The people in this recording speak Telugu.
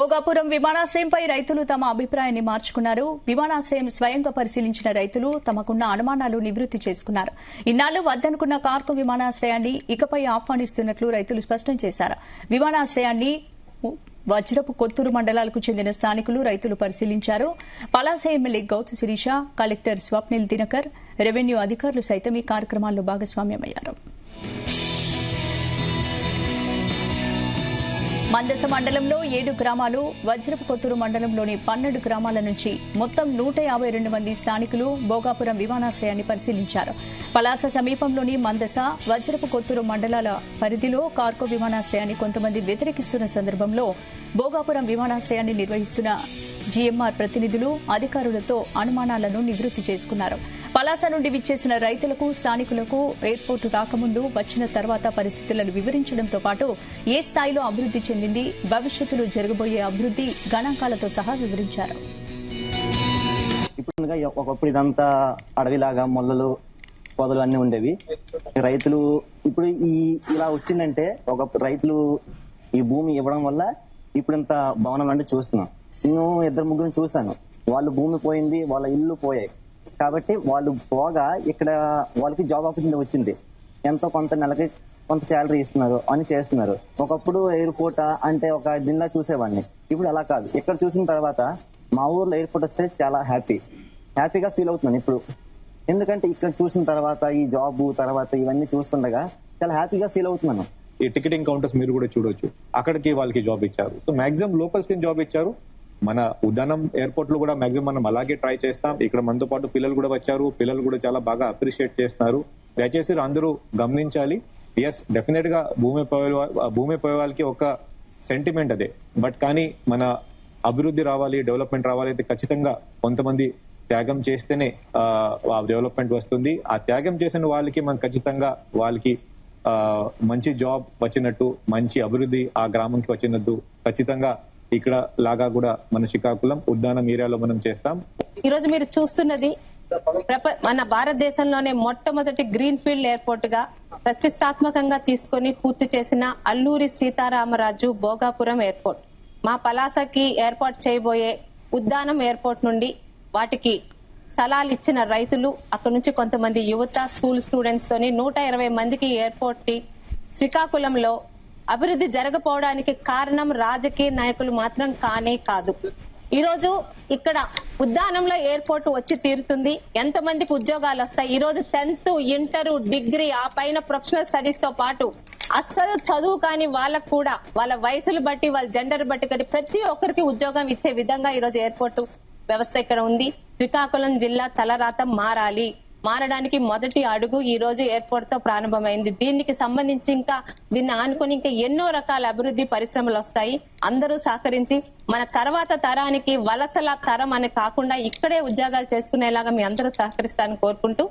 భోగాపురం విమానాశ్రయంపై రైతులు తమ అభిప్రాయాన్ని మార్చుకున్నారు. విమానాశ్రయం స్వయంగా పరిశీలించిన రైతులు తమకున్న అనుమానాలు నివృత్తి చేసుకున్నారు. ఇన్నాళ్లు వద్దనుకున్న కార్గో విమానాశ్రయాన్ని ఇకపై ఆహ్వానిస్తున్నట్లు రైతులు స్పష్టం చేశారు. విమానాశ్రయాన్ని వజ్రపు కొత్తూరు మండలాలకు చెందిన స్థానికులు రైతులు పరిశీలించారు. Palasa MLA Gouthu Sirisha, collector Swapnil Dinakar, revenue అధికారులు సైతం ఈ కార్యక్రమాల్లో భాగస్వామ్యమయ్యారు. మందస మండలంలో 7 గ్రామాలు, వజ్రపు కొత్తూరు మండలంలోని 12 గ్రామాల నుంచి మొత్తం 152 మంది స్థానికులు భోగాపురం విమానాశ్రయాన్ని పరిశీలించారు. పలాస సమీపంలోని మందస, వజ్రపు కొత్తూరు మండలాల పరిధిలో కార్గో విమానాశ్రయాన్ని కొంతమంది వ్యతిరేకిస్తున్న సందర్భంలో భోగాపురం విమానాశ్రయాన్ని నిర్వహిస్తున్న జీఎంఆర్ ప్రతినిధులు అధికారులతో అనుమానాలను నివృత్తి చేసుకున్నారు. పలాస నుండి విచ్చేసిన రైతులకు, స్థానికులకు ఎయిర్పోర్టు రాకముందు, వచ్చిన తర్వాత పరిస్థితులను వివరించడంతో పాటు ఏ స్థాయిలో అభివృద్ది చెందింది, భవిష్యత్తులో జరగబోయే అభివృద్ది గణాంకాలతో సహా వివరించారు. ఒకప్పుడు ఇదంతా అడవిలాగా మొల్లలు పొదలు అన్ని ఉండేవి. రైతులు ఇప్పుడు ఇలా వచ్చిందంటే ఒకప్పుడు రైతులు ఈ భూమి ఇవ్వడం వల్ల ఇప్పుడు ఇంత భవనం అంటే చూస్తున్నాం. నేను 2-3 చూశాను. వాళ్ళు భూమి పోయింది, వాళ్ళ ఇల్లు పోయాయి. కాబట్టి వాళ్ళు పోగా ఇక్కడ వాళ్ళకి జాబ్ ఆపర్చునిటీ వచ్చింది. ఎంతో కొంత నెలకి కొంత శాలరీ ఇస్తున్నారు అని చేస్తున్నారు. ఒకప్పుడు ఎయిర్పోర్ట్ అంటే ఒక దిల్లా చూసేవాడిని. ఇప్పుడు అలా కాదు. ఇక్కడ చూసిన తర్వాత మా ఊర్లో ఎయిర్పోర్ట్ వస్తే చాలా హ్యాపీగా ఫీల్ అవుతున్నాను ఇప్పుడు. ఎందుకంటే ఇక్కడ చూసిన తర్వాత ఈ జాబ్ తర్వాత ఇవన్నీ చూస్తుండగా చాలా హ్యాపీగా ఫీల్ అవుతున్నాను. ఈ టికెటింగ్ కౌంటర్స్ మీరు కూడా చూడొచ్చు. అక్కడికి వాళ్ళకి జాబ్ ఇచ్చారు. సో మాక్సిమం లోకల్స్ కి జాబ్ ఇచ్చారు. మన ఉద్దానం ఎయిర్పోర్ట్ లో కూడా మాక్సిమం మనం అలాగే ట్రై చేస్తాం. ఇక్కడ మనతో పాటు పిల్లలు కూడా వచ్చారు. పిల్లలు కూడా చాలా బాగా అప్రిషియేట్ చేస్తున్నారు. దయచేసి అందరూ గమనించాలి. ఎస్, డెఫినెట్ గా భూమి పోయే వాళ్ళకి ఒక సెంటిమెంట్ అదే. బట్ కానీ మన అభివృద్ధి రావాలి, డెవలప్మెంట్ రావాలి అయితే ఖచ్చితంగా కొంతమంది త్యాగం చేస్తేనే ఆ డెవలప్మెంట్ వస్తుంది. ఆ త్యాగం చేసిన వాళ్ళకి మనం ఖచ్చితంగా వాళ్ళకి మంచి జాబ్ వచ్చినట్టు, మంచి అభివృద్ధి ఆ గ్రామంకి వచ్చినట్టు ఖచ్చితంగా ఇక్కడ లాగా కూడా మన శ్రీకాకుళం ఉద్దానం ఏరియాలో మనం చేస్తాం. ఈ రోజు మీరు చూస్తున్నది మన భారతదేశంలోనే మొట్టమొదటి గ్రీన్ ఫీల్డ్ ఎయిర్పోర్ట్ గా ప్రతిష్టాత్మకంగా తీసుకుని పూర్తి చేసిన అల్లూరి సీతారామరాజు భోగాపురం ఎయిర్పోర్ట్. మా పలాసకి ఏర్పాటు చేయబోయే ఉద్దానం ఎయిర్పోర్ట్ నుండి వాటికి స్థలాలు ఇచ్చిన రైతులు, అక్కడ నుంచి కొంతమంది యువత, స్కూల్ స్టూడెంట్స్ తోని 120 మందికి ఎయిర్పోర్ట్ కి శ్రీకాకుళంలో అభివృద్ధి జరగపోవడానికి కారణం రాజకీయ నాయకులు మాత్రం కానే కాదు. ఈ రోజు ఇక్కడ ఉద్దానంలో ఎయిర్పోర్ట్ వచ్చి తీరుతుంది. ఎంతమందికి ఉద్యోగాలు వస్తాయి? ఈ రోజు 10th, ఇంటర్, డిగ్రీ ఆ పైన ప్రొఫెషనల్ స్టడీస్ తో పాటు అస్సలు చదువు కాని వాళ్ళకు కూడా వాళ్ళ వయసులు బట్టి, వాళ్ళ జెండర్ బట్టి ప్రతి ఒక్కరికి ఉద్యోగం ఇచ్చే విధంగా ఈ రోజు ఎయిర్పోర్ట్ వ్యవస్థ ఇక్కడ ఉంది. శ్రీకాకుళం జిల్లా తలరాత మారడానికి మొదటి అడుగు ఈ రోజు ఎయిర్పోర్ట్ తో ప్రారంభమైంది. దీనికి సంబంధించి దీన్ని ఆనుకుని ఇంకా ఎన్నో రకాల అభివృద్ధి పరిశ్రమలు వస్తాయి. అందరూ సహకరించి మన తర్వాత తరానికి వలసల తరం అని కాకుండా ఇక్కడే ఉద్యోగాలు చేసుకునేలాగా మీ అందరూ సహకరిస్తారని కోరుకుంటూ